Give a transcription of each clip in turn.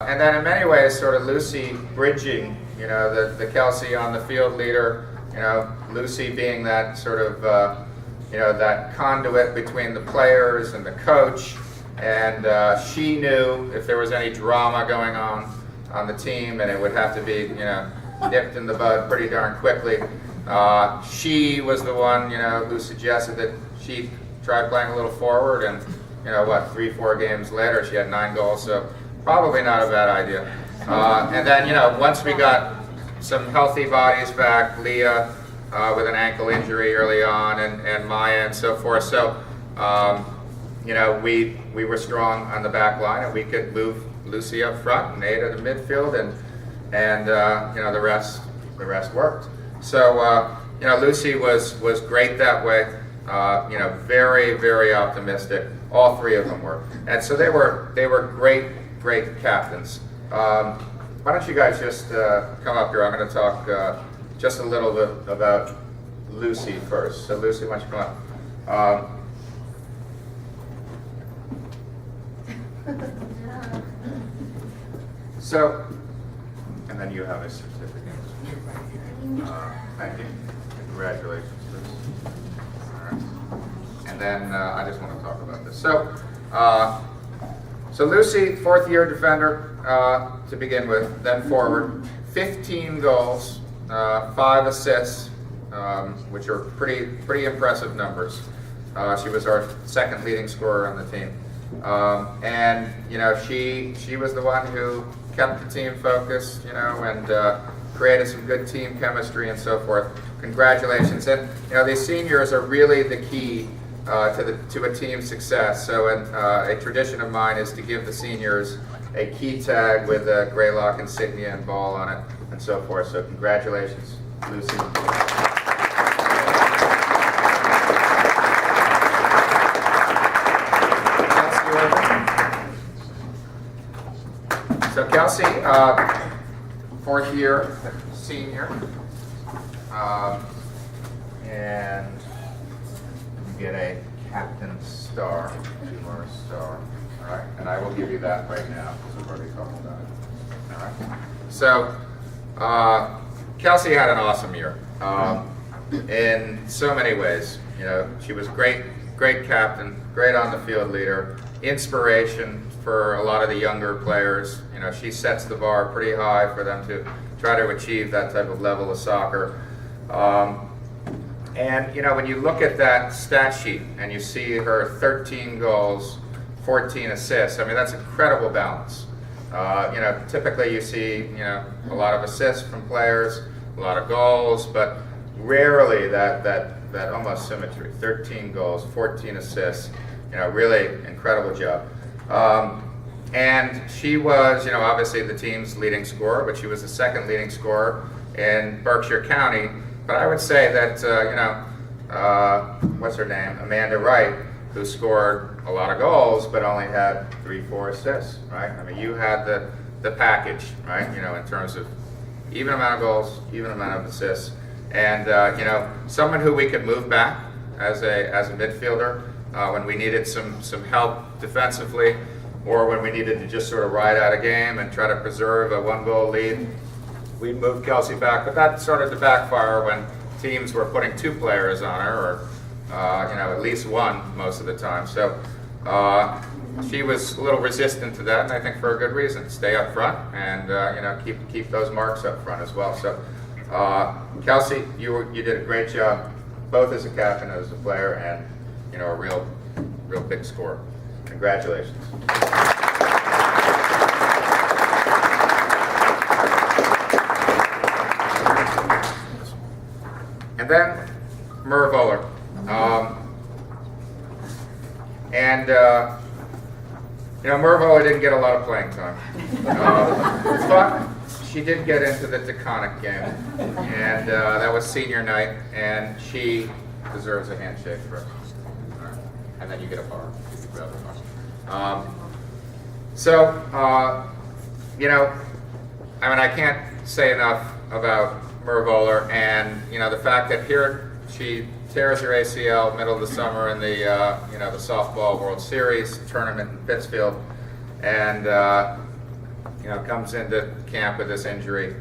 And then in many ways, sort of Lucy bridging, the Kelsey on the field leader, Lucy being that sort of, that conduit between the players and the coach. And she knew if there was any drama going on the team, and it would have to be, nipped in the bud pretty darn quickly. She was the one, who suggested that she try playing a little forward, and 3-4 games later she had 9 goals, so probably not a bad idea. And then once we got some healthy bodies back, Leah with an ankle injury early on, and Maya and so forth, so we were strong on the back line, and we could move Lucy up front and Ada to midfield, and the rest worked. So Lucy was great that way. Very, very optimistic. All 3 of them were, and so they were great captains. Why don't you guys just come up here? I'm going to talk just a little bit about Lucy first. So Lucy, why don't you come up? So, and then you have a certificate. Thank you. Congratulations, Bruce. All right. And then I just want to talk about this. So Lucy, 4th year defender to begin with, then forward, 15 goals, 5 assists, which are pretty impressive numbers. She was our 2nd leading scorer on the team. And she was the one who kept the team focused, and created some good team chemistry and so forth. Congratulations. And these seniors are really the key to a team's success. So a tradition of mine is to give the seniors a key tag with a Greylock insignia and ball on it and so forth. So congratulations, Lucy. So Kelsey, 4th year senior, and you get a captain star, 2 more star, all right? And I will give you that right now because we've already talked about it, all right? So Kelsey had an awesome year in so many ways. She was great captain, great on the field leader, inspiration for a lot of the younger players. She sets the bar pretty high for them to try to achieve that type of level of soccer. And when you look at that stat sheet and you see her 13 goals, 14 assists, I mean, that's incredible balance. Typically you see, a lot of assists from players, a lot of goals, but rarely that almost symmetry. 13 goals, 14 assists, really incredible job. And she was, obviously the team's leading scorer, but she was the 2nd leading scorer in Berkshire County. But I would say that, what's her name? Amanda Wright, who scored a lot of goals, but only had 3-4 assists, right? I mean, you had the package, right? In terms of even amount of goals, even amount of assists. And, someone who we could move back as a midfielder when we needed some help defensively, or when we needed to just sort of ride out a game and try to preserve a 1-goal lead. We'd move Kelsey back, but that started to backfire when teams were putting 2 players on her, or at least 1 most of the time. So she was a little resistant to that, and I think for a good reason. Stay up front, and keep those marks up front as well. So Kelsey, you did a great job, both as a captain and as a player, and a real big scorer. Congratulations. And then Merv Oler. Merv Oler didn't get a lot of playing time. But she did get into the Taconic game, and that was senior night, and she deserves a handshake for it. And then you get a bar. I can't say enough about Merv Oler, and the fact that here she tears her ACL middle of the summer in the the softball World Series tournament in Pittsfield, and comes into camp with this injury.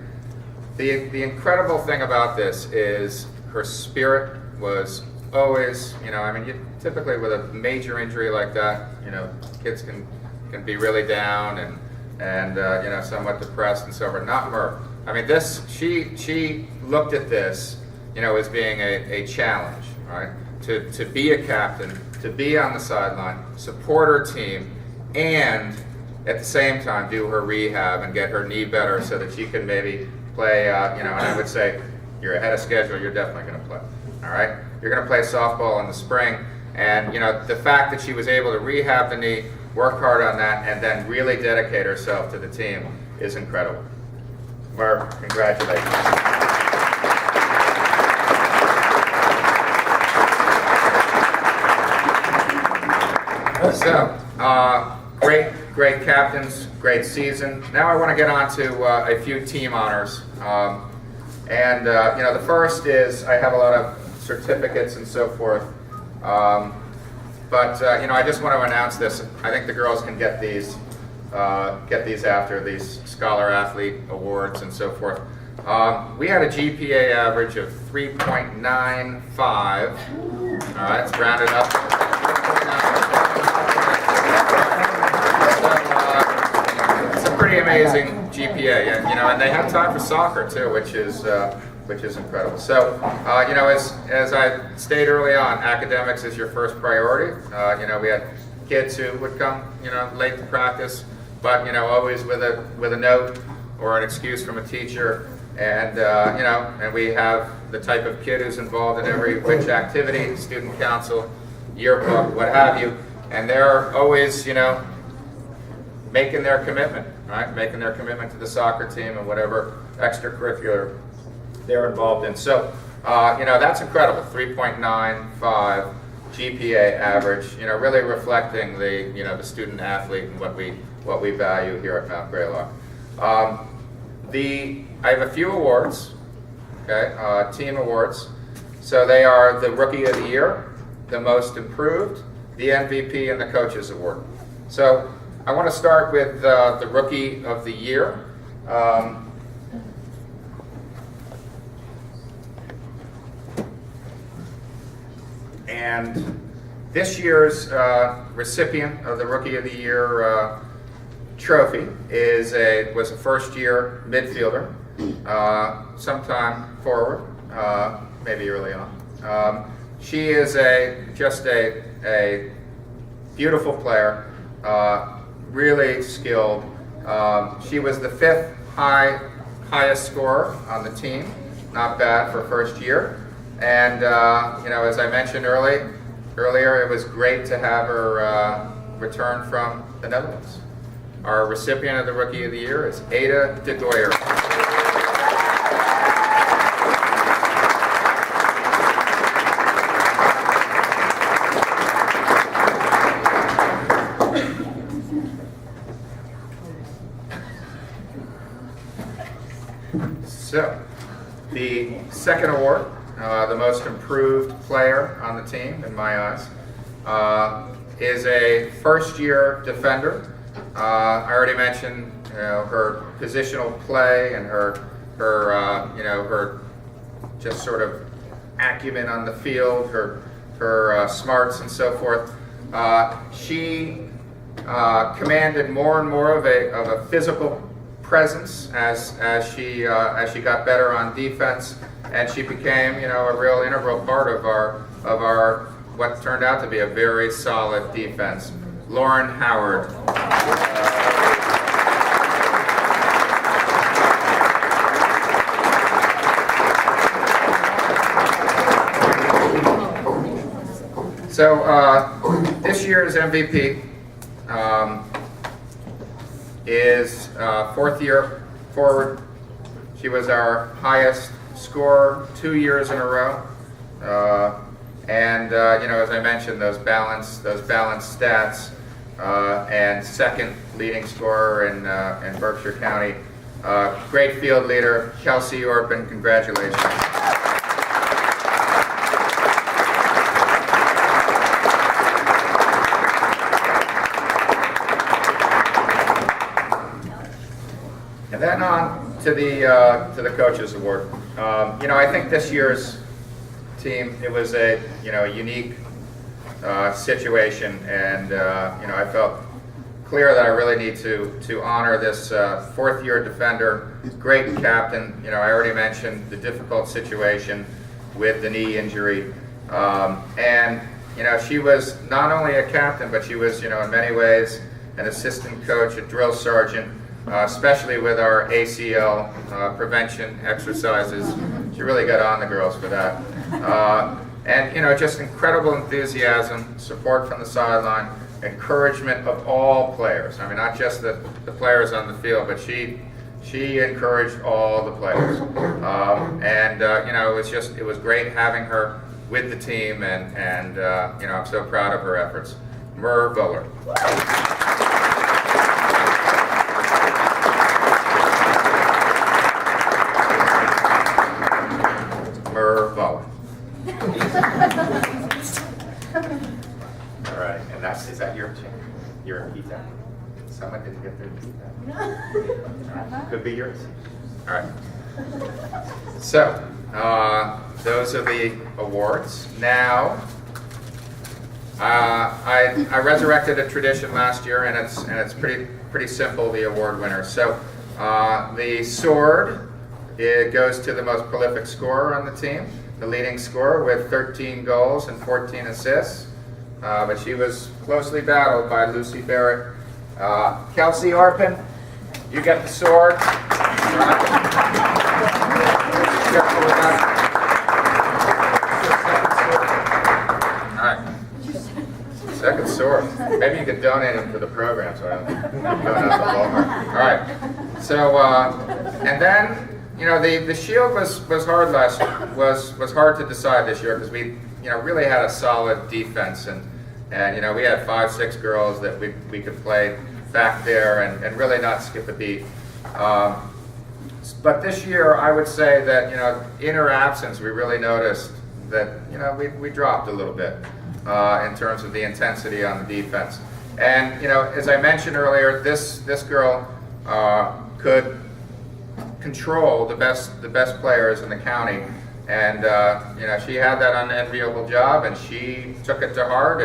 The incredible thing about this is her spirit was always, typically with a major injury like that, kids can be really down and somewhat depressed and so forth. Not her. I mean, she looked at this, as being a challenge, right? To be a captain, to be on the sideline, support her team, and at the same time do her rehab and get her knee better so that she can maybe play, and I would say, you're ahead of schedule, you're definitely going to play, all right? You're going to play softball in the spring, and, the fact that she was able to rehab the knee, work hard on that, and then really dedicate herself to the team is incredible. Mer, congratulations. So, great captains, great season. Now I want to get on to a few team honors. The first is, I have a lot of certificates and so forth. I just want to announce this. I think the girls can get these after these Scholar Athlete Awards and so forth. We had a GPA average of 3.95. All right, it's rounded up. It's a pretty amazing GPA, and they have time for soccer too, which is incredible. So, as I stated early on, academics is your first priority. We had kids who would come, late to practice, but always with a note or an excuse from a teacher, and and we have the type of kid who's involved in every which activity, student council, yearbook, what have you, and they're always, making their commitment, right? Making their commitment to the soccer team and whatever extracurricular they're involved in. So, that's incredible. 3.95 GPA average. Really reflecting the student athlete and what we value here at Mount Greylock. I have a few awards. Okay, team awards. So they are the Rookie of the Year, the Most Improved, the MVP, and the Coaches Award. So I want to start with the Rookie of the Year. And this year's recipient of the Rookie of the Year trophy was a first-year midfielder, sometime forward, maybe early on. She is just a beautiful player, really skilled. She was the fifth highest scorer on the team, not bad for first year. And as I mentioned earlier, it was great to have her return from the Netherlands. Our recipient of the Rookie of the Year is Ada de Goyer. So, the second award, the Most Improved Player on the team, in my eyes, is a first-year defender. I already mentioned, her positional play and her just sort of acumen on the field, her smarts and so forth. She commanded more and more of a physical presence as she got better on defense, and she became a real integral part of our what turned out to be a very solid defense. Lauren Howard. So this year's MVP is fourth year forward. She was our highest scorer 2 years in a row. As I mentioned, those balanced stats, and second leading scorer in Berkshire County. Great field leader, Kelsey Orpin, congratulations. And then on to the coaches award. I think this year's team, it was a unique situation, and I felt clear that I really need to honor this fourth-year defender, great captain. I already mentioned the difficult situation with the knee injury, and she was not only a captain, but she was in many ways an assistant coach, a drill sergeant, especially with our ACL prevention exercises. She really got on the girls for that. And just incredible enthusiasm, support from the sideline, encouragement of all players. I mean, not just the players on the field, but she encouraged all the players. It was great having her with the team, and I'm so proud of her efforts. Mer Bowler. All right, and is that your pizza? Someone didn't get their pizza. Could be yours. All right. So, those are the awards. Now, I resurrected a tradition last year, and it's pretty simple. The award winners. So, the sword, it goes to the most prolific scorer on the team, the leading scorer with 13 goals and 14 assists. But she was closely battled by Lucy Barrett. Kelsey Orpin, you get the sword. All right. Second sword. Maybe you could donate them to the program so I don't keep going out the Walmart. All right. So, and then, the shield was hard was hard to decide this year because we really had a solid defense, and we had 5-6 girls that we could play back there and really not skip a beat. But this year, I would say that in her absence, we really noticed that we dropped a little bit in terms of the intensity on the defense. And as I mentioned earlier, this girl could control the best players in the county, and she had that unenviable job, and she took it to heart,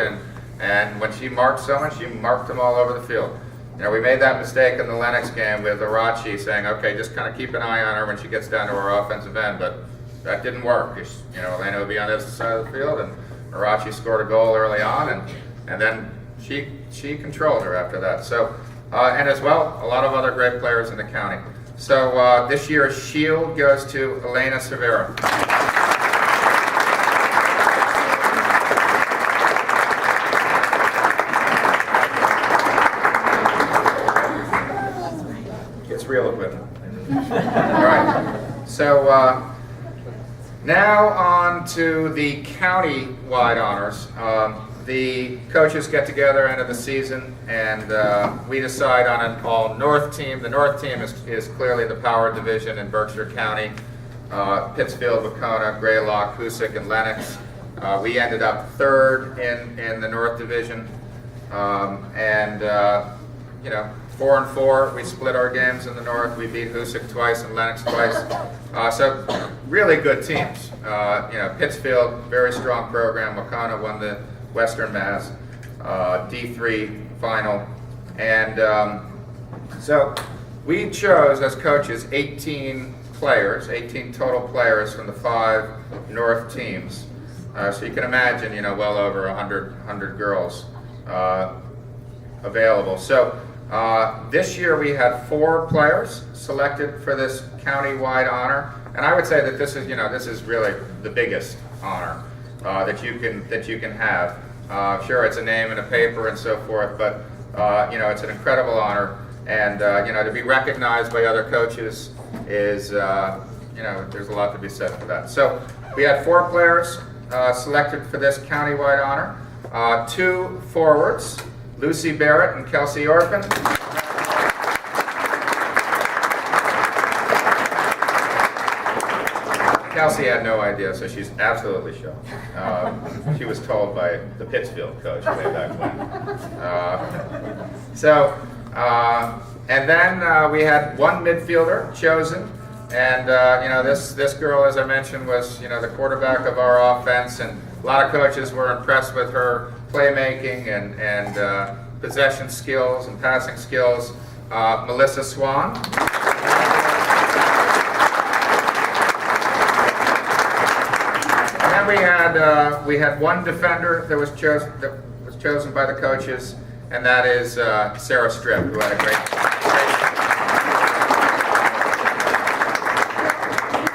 and when she marked someone, she marked them all over the field. We made that mistake in the Lennox game with Arachi saying, okay, just kind of keep an eye on her when she gets down to our offensive end, but that didn't work. Elena would be on this side of the field, and Arachi scored a goal early on, and then she controlled her after that. So, and as well, a lot of other great players in the county. So this year's shield goes to Elena Severa. It's real equipment. All right. So now on to the county-wide honors. The coaches get together end of the season, and we decide on an all-North team. The North team is clearly the power division in Berkshire County. Pittsfield, Wacona, Greylock, Hoosick, and Lennox. We ended up third in the North Division. 4-4, we split our games in the North. We beat Hoosick twice and Lennox twice. So really good teams. Pittsfield, very strong program. Wacona won the Western Mass D3 final. And so we chose as coaches 18 total players from the 5 North teams. So you can imagine, well over 100 girls available. So this year we had 4 players selected for this county-wide honor, and I would say that this is really the biggest honor that you can have. Sure, it's a name and a paper and so forth, but it's an incredible honor, and to be recognized by other coaches is there's a lot to be said for that. So we had 4 players selected for this county-wide honor. 2 forwards, Lucy Barrett and Kelsey Orpin. Kelsey had no idea, so she's absolutely shocked. She was told by the Pittsfield coach way back when. And then we had one midfielder chosen, and this girl, as I mentioned, was the quarterback of our offense, and a lot of coaches were impressed with her playmaking and possession skills and passing skills. Melissa Swan. And then we had one defender that was chosen by the coaches, and that is Sarah Strip, who had a great.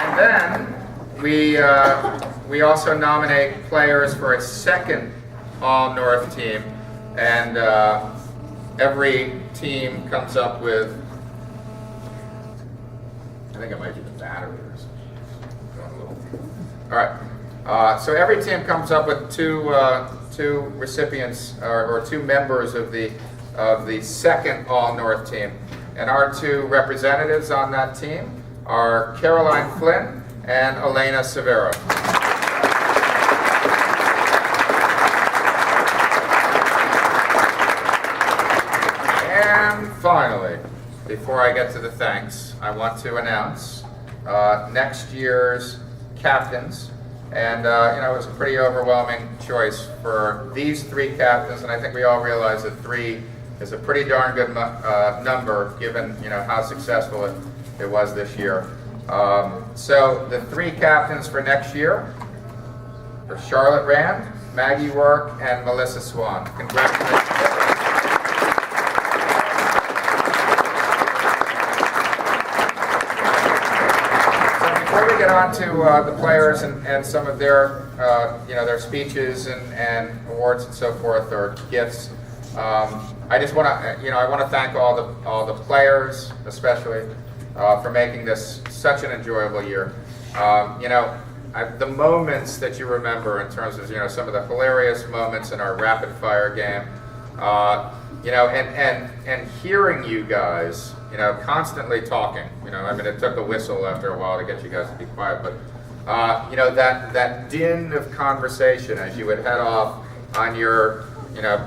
And then we also nominate players for a second All-North team, and every team comes up with, I think it might be the battery or something. Going a little. All right. So every team comes up with two recipients or two members of the second All-North team, and our two representatives on that team are Caroline Flynn and Elena Severo. And finally, before I get to the thanks, I want to announce next year's captains. And it was a pretty overwhelming choice for these three captains, and I think we all realize that 3 is a pretty darn good number, given how successful it was this year. So the 3 captains for next year are Charlotte Rand, Maggie Work, and Melissa Swan. Congratulations. Get on to the players and some of their their speeches and awards and so forth, or gifts. I just want to I want to thank all the players, especially for making this such an enjoyable year. The moments that you remember in terms of some of the hilarious moments in our rapid fire game, and hearing you guys. Constantly talking. It took a whistle after a while to get you guys to be quiet, but that din of conversation as you would head off on your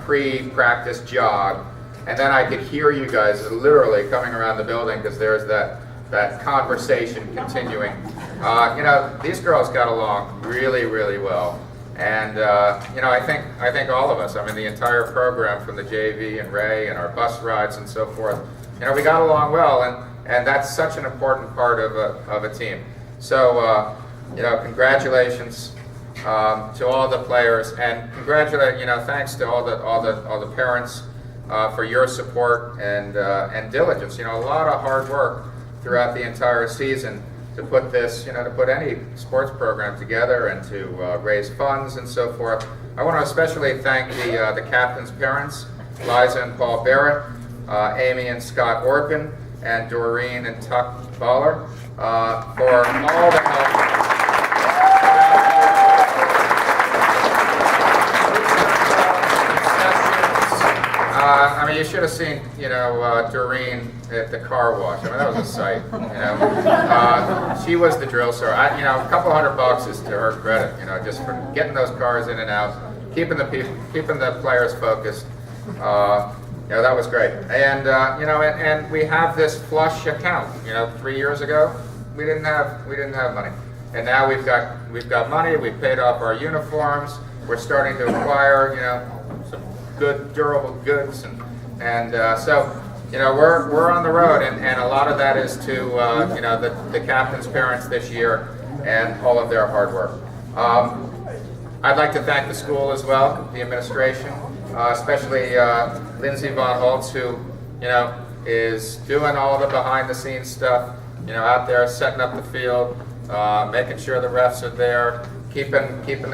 pre-practice jog, and then I could hear you guys literally coming around the building because there's that conversation continuing. These girls got along really, really well, and I think all of us. The entire program, from the JV and Ray and our bus rides and so forth. We got along well, and that's such an important part of a team. So, congratulations to all the players, and thanks to all the parents for your support and diligence. A lot of hard work throughout the entire season to put this, to put any sports program together and to raise funds and so forth. I want to especially thank the captains' parents, Liza and Paul Barrett. Amy and Scott Orpin, and Doreen and Tuck Baller for all the help. You should have seen, Doreen at the car wash. That was a sight. She was the drill star. A couple $100 is to her credit. Just for getting those cars in and out, keeping the players focused. That was great, and and we have this flush account. 3 years ago, we didn't have money, and now we've got money. We've paid off our uniforms. We're starting to acquire, some good durable goods, and so we're on the road, and a lot of that is to the captains' parents this year and all of their hard work. I'd like to thank the school as well, the administration. Especially Lindsay Von Holtz, who is doing all the behind-the-scenes stuff. Out there setting up the field, making sure the refs are there, keeping the